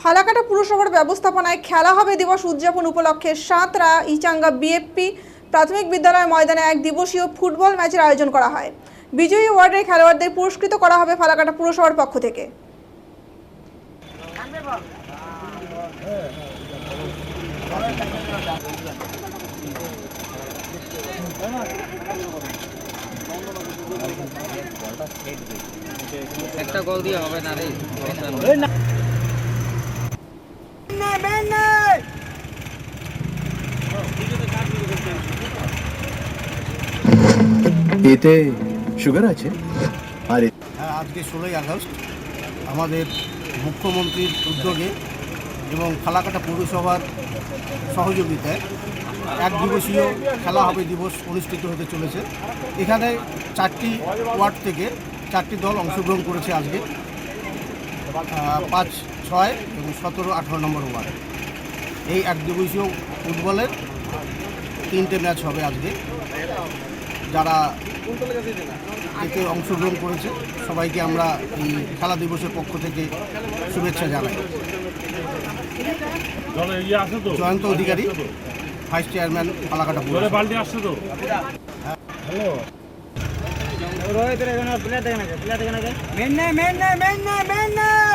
ফালাকাটা পুরসভার ব্যবস্থাপনায় খেলা হবে দিবস উদযাপন উপলক্ষে সাঁতরা ইচাঙ্গা বিএপি প্রাথমিক বিদ্যালয় ময়দানে এক দিবসীয় ফুটবল ম্যাচের আয়োজন করা হয়। বিজয়ী ওয়ার্ডের খেলোয়াড়দের পুরস্কৃত করা হবে ফালাকাটা পুরসভার পক্ষ থেকে। একটা গোল দিয়ে হবে না রে। এতে সুগার আছে। আর আজকে 16ই আগস্ট আমাদের মুখ্যমন্ত্রীর উদ্যোগে এবং ফালাকাটা পৌরসভার সহযোগিতায় এক দিবসীয় খেলা হবে দিবস অনুষ্ঠিত হতে চলেছে। এখানে 4টি ওয়ার্ড থেকে 4টি দল অংশগ্রহণ করেছে আজকে, 5, 6 এবং 17, 18 নম্বর ওয়ার্ড। এই এক দিবসীয় ফুটবলের 3টে ম্যাচ হবে আজকে। যারা এতে অংশগ্রহণ করেছে সবাইকে আমরা এই খেলা দিবসের পক্ষ থেকে শুভেচ্ছা জানাই। জয়ন্ত অধিকারী, ভাইস চেয়ারম্যান, ফালাকাটা হ্যালো